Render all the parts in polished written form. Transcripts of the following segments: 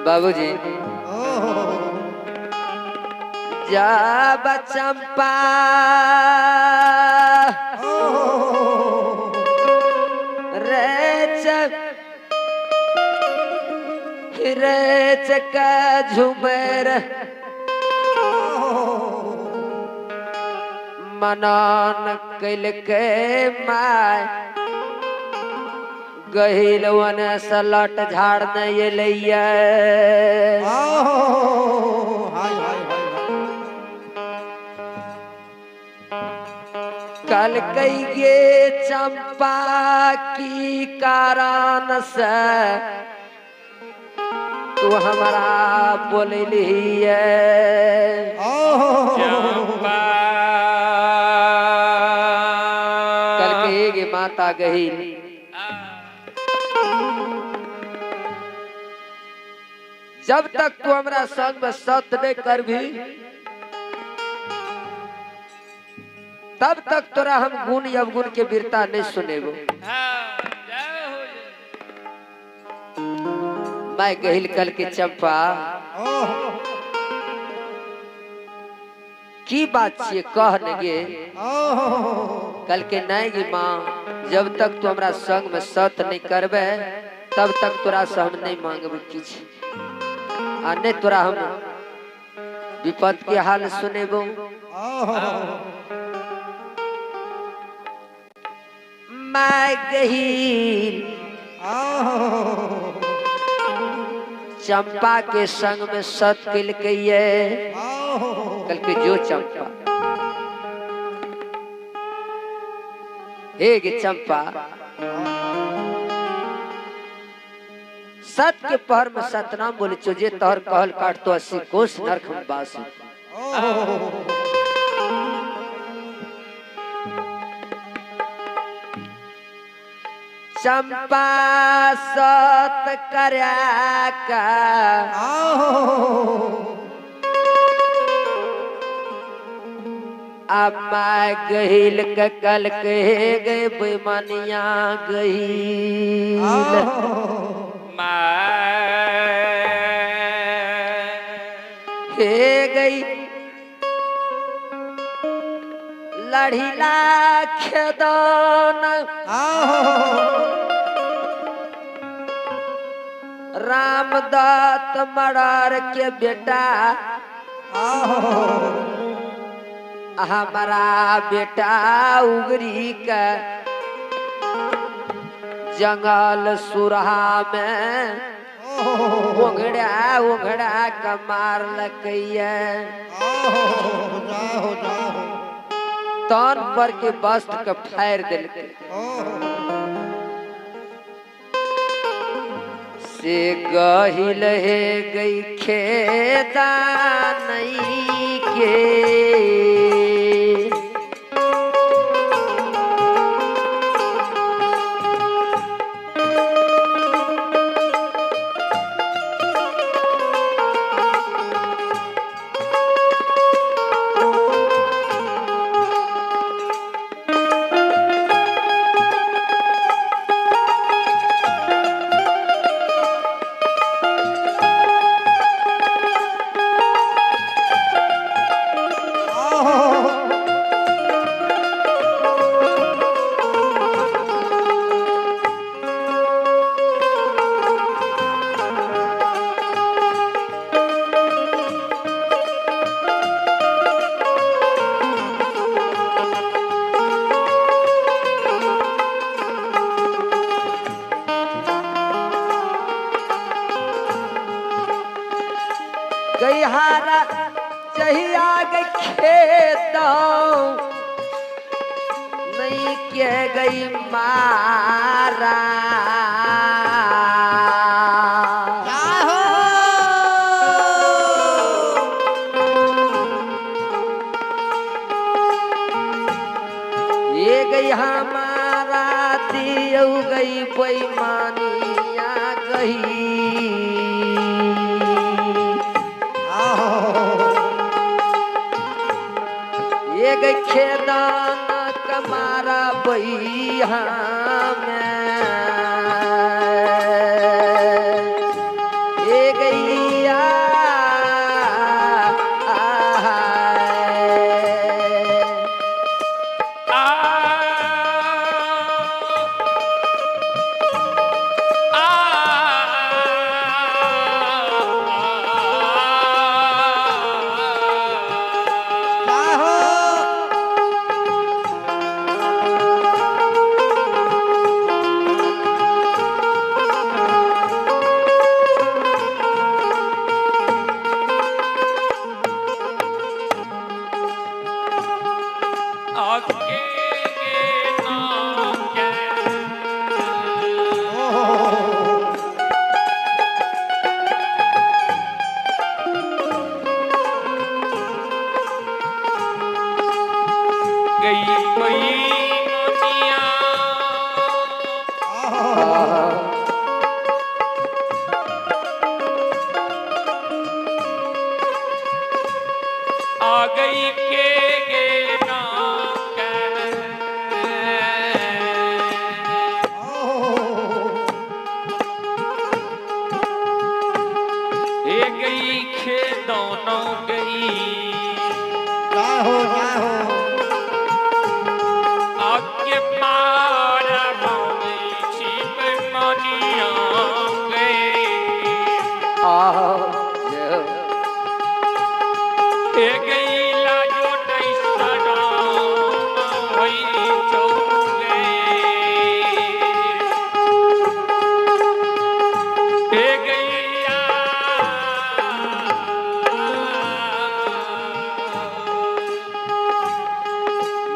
बाबूजी जब चंपा रे चका झुमर मनन कैल के माय गहिलवन सलट झाड़ नहीं लैया कल कहिए चंपा की कारण से तू हमारा बोलली है चंपा कल कहेगी माता गहिल जब तक तू हमारा संग में सत्य नहीं कर भी तब तक तोरा हम गुण अवगुण के वीरता नहीं सुनेबो। मैं गहिल कल के चंपा की बात छे कह नगे कल के नहीं गी माँ जब तक तू हमारा संग में सत्य नहीं करबे तब तक तोरा से हम नहीं मांगबे किछ अन्य तोरा हम विपद के हाल सुनेबो। मैं गहिल चंपा के संग में सत किल कहिए कल के जो चंपा हे गे चंपा सत के पहर में सतनाम बोले चो जे तोहर कहल काट तो 80 कोस नरक में बास चंपा सत करया का अब मैं गहिल के कल कहे गए बेमानिया गहिल हे गई लड़ीला खेदन रामदत्त मरार के बेटा हमारा बेटा उगरी का जंगल सुरहा में उघड़ा कमार लकैया तन पर के वस्त्र के फाड़ दिल से गहिल हे गई खेदा नहीं के गई हारा चाहिए गई खेत नहीं के गई मारा ये गई हमारा दियो गई बेईमानिया गई ये गई खेदान कमारा बैहा में ये गैया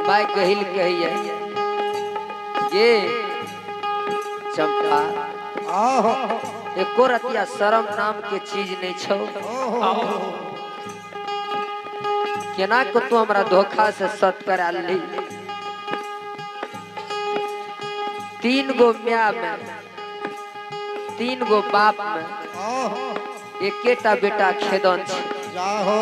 मैं कहिल कहिए ये चंपा एको रतिया शर्म नाम के चीज नहीं छो केना को तू हमरा धोखा से सत करा ली। 3 गो म्या में 3 गो बाप में एकेटा बेटा खेदन छे जाहो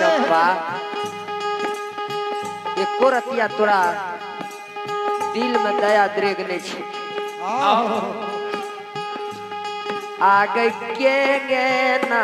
चंपा एको रतिया तोरा दिल में दया द्रेग नहीं छे आगे के ना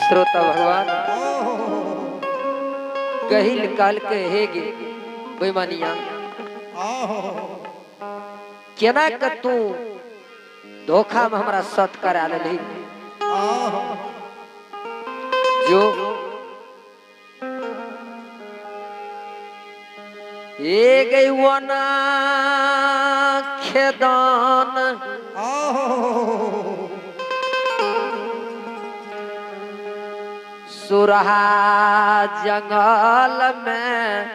श्रोता भगवान कहिल काल के हेगे बेमानिया केना क तू धोखा में हमरा सत करा ले जो ए गई वना खेदान सुरहा जंगल में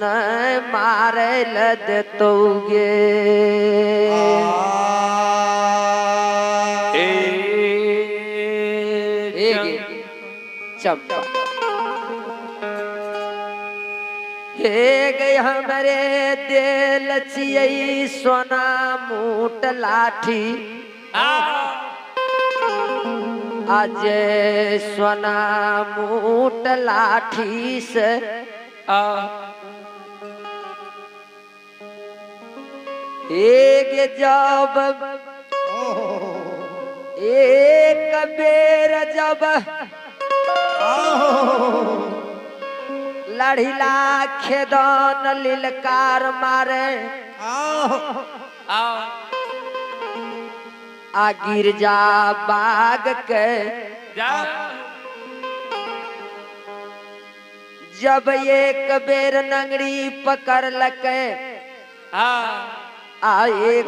न मारे ल देतोगे चंपा हे गई हमरे दिल चियई सोना मूट लाठी आज सोना मूट लाठी से एक जब एक बेर जब लड़िला खेदन लिलकार मारे आ गिर जा बाग के जब एक बेर नंगड़ी पकड़ लके आ एक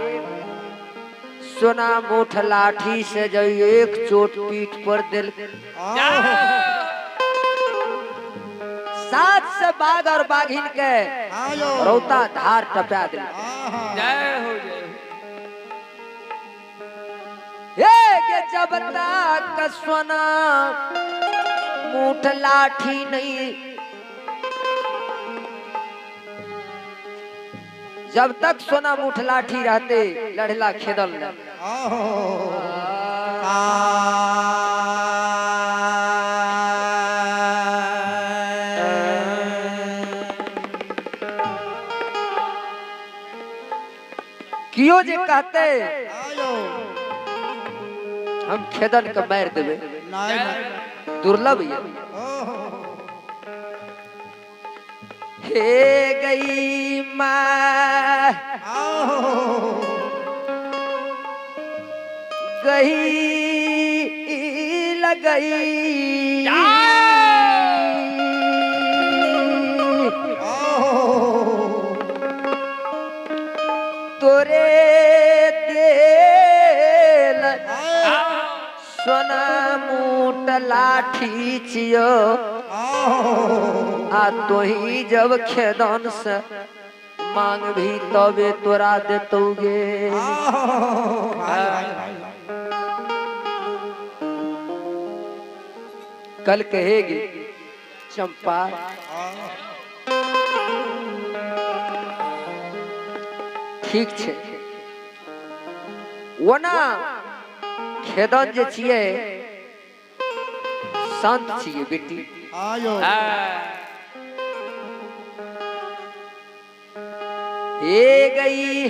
सोना मुठ लाठी से जो एक चोट पीठ पर दिल साथ से बाघ और बाघिन के रोता धार टपा दिल जब तक सोना मुठ लाठी नहीं जब तक सोना मुठ लाठी रहते लड़ला खेदल क्यों जे कहते हम खेदन का मार देवे दुर्लभ हे गई माँ गई लगई तोरे दिल सोना मूट लाठी चियो आ तो ही जब खेदन से मांग भी तबे तोरा देतोगे कल कहेगी चंपा ठीक छे वना खेदन जे छिए शांत छिए बेटी हे गई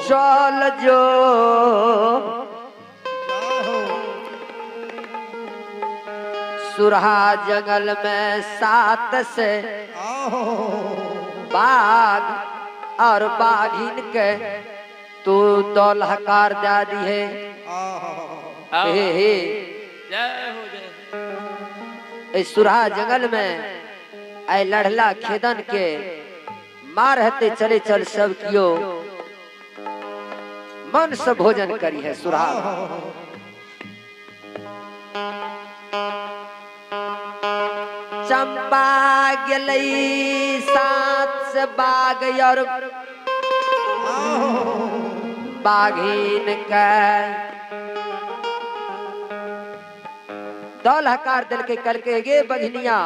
चल जो सुरहा जंगल में सात से बाघ और बाघिन के तू दौल हकार दादी है हे सुरहा जंगल में आई लड़ला खेदन के मार हते चले चल सब कियो मन से भोजन करी है सुरहा चंपा गेलई साथ से बाघ और बाघिन का दौल हकार दिल के कल के गे बघनिया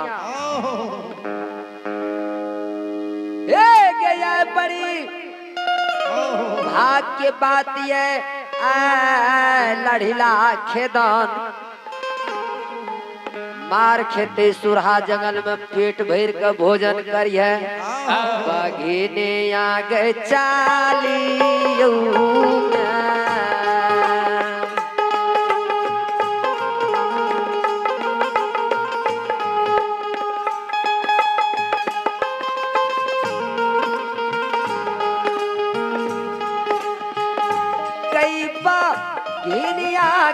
गया बड़ी भाग के बात ये लड़िला खेदन मार खेते सुरहा जंगल में पेट भर का भोजन करिए बाघिने आगे चालियो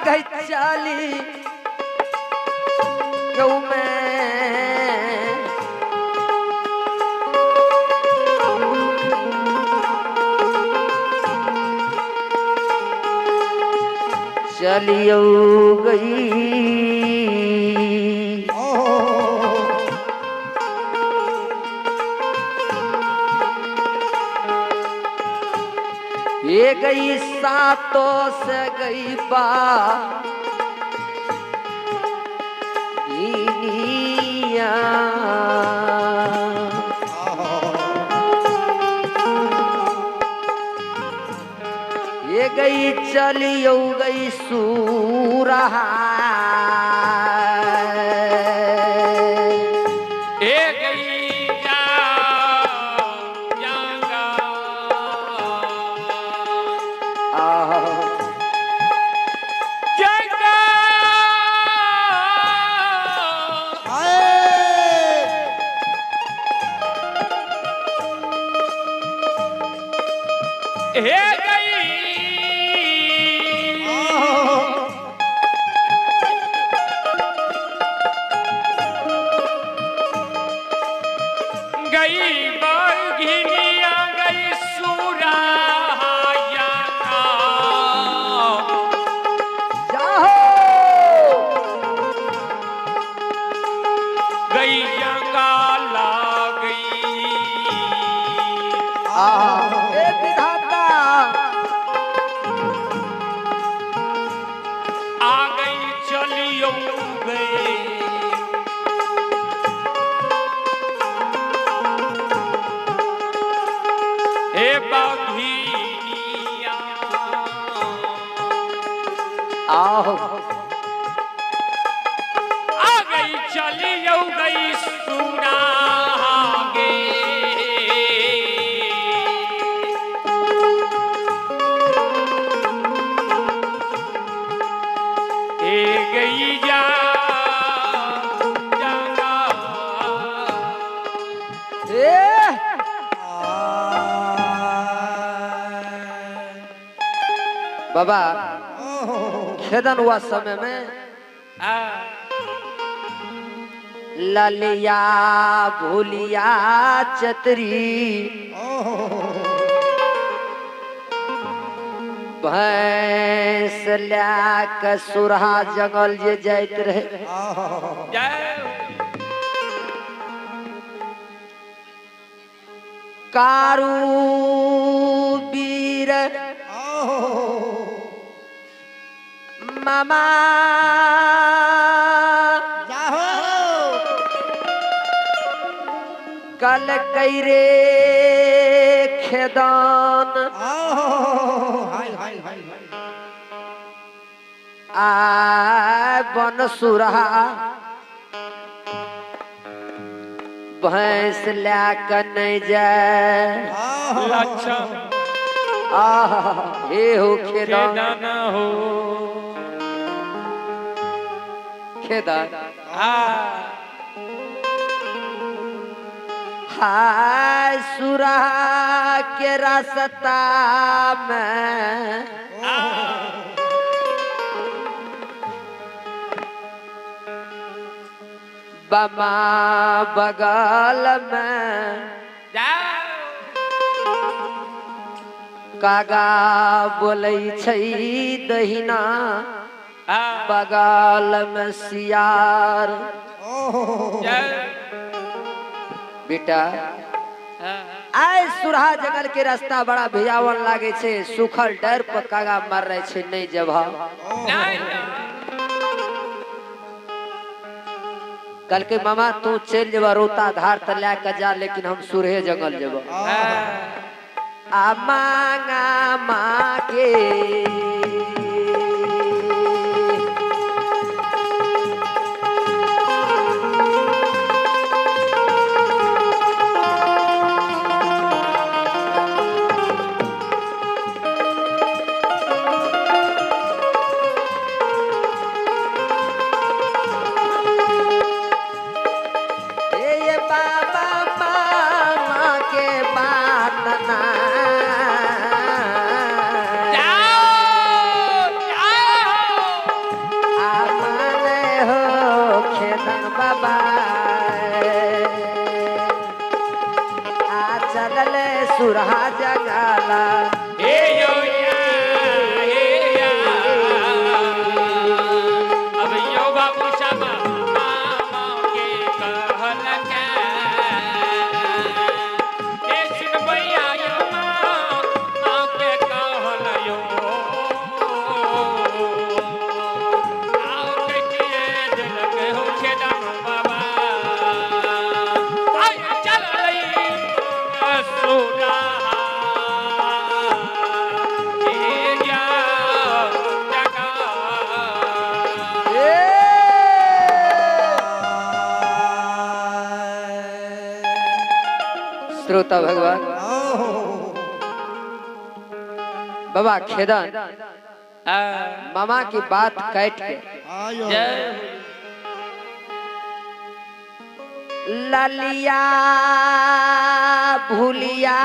गई चाली क्यों मैं चलियो गई ये गई सातों से गई बा गिनिया ये गई चलियो गई सूरहा ये गई हे गई गई बघिनिया गई सुराया गई जंगाला गई आ गई चलियो गए हे बघिनिया आ गई चलियो गई सुना गे गई जा बाबा खेदन हुआ समय में ललिया भूलिया चतरी भैंस ल्या के सुरहा जंगल जे जाइत रहे कारू वीर मामा कल कैरे खेदान आ बन सुरहा भैंस ला कर नहीं जाए अच्छा हे हो खेदान हो खेदान हाय सुरहा के रास्ता में बमा बगल में कागा बोलै छै दहिना बगल में सियार बेटा आय सुरहा जंगल के रास्ता बड़ा भिजावन लागे छे सुखल डर पर कागा मार रहे छे नहीं जभा कल के मामा तू चल जबा रोता धार त ला के जा लेकिन हम सुरहे जंगल जबा आ मांगा मांगे सुरहा जंगला हे यो या श्रोता भगवान बाबा खेदन मामा की बात काट के ललिया भूलिया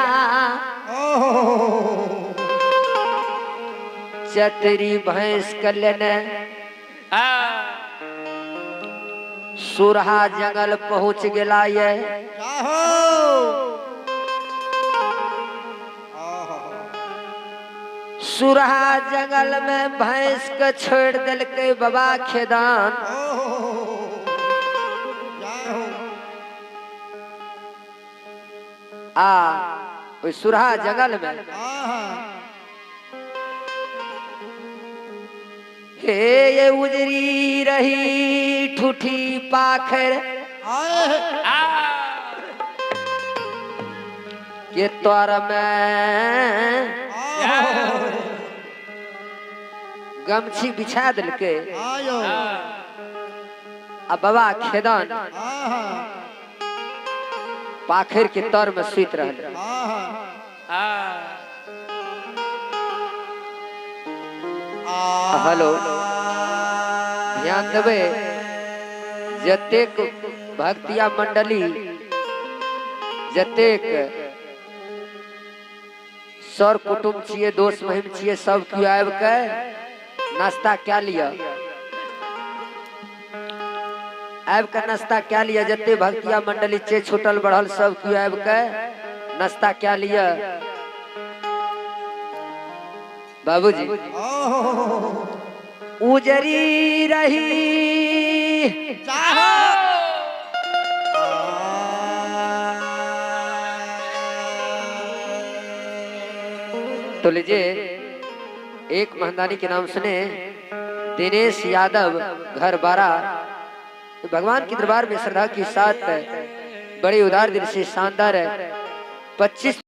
चतरी भैंस कल्याण सुरहा जंगल पहुंच गया ये सुरहा जंगल में भैंस के छोड़ दिल के बाबा खेदान सुरहा जंगल में हे ये उजरी रही ठूठी पाखर के तोर में गमछी बिछा दिल के अब बाबा खेदन पाखर के तर में सुत रहे हेलो ध्यान देवे जतेक भक्तिया मंडली जतेक सर कुटुंब छिए दोस्त महिम छिए सब क्यों आब के नाश्ता क्या लिया आब के नाश्ता क्या लिया जते भक्तिया मंडली चे छूटल बढ़ल सब क्यों आब के नाश्ता क्या लिया बाबूजी उजरी रही तो लीजिए एक महंदानी के नाम सुने दिनेश यादव घर बारा भगवान के दरबार में श्रद्धा के साथ बड़े उदार दिल से शानदार 25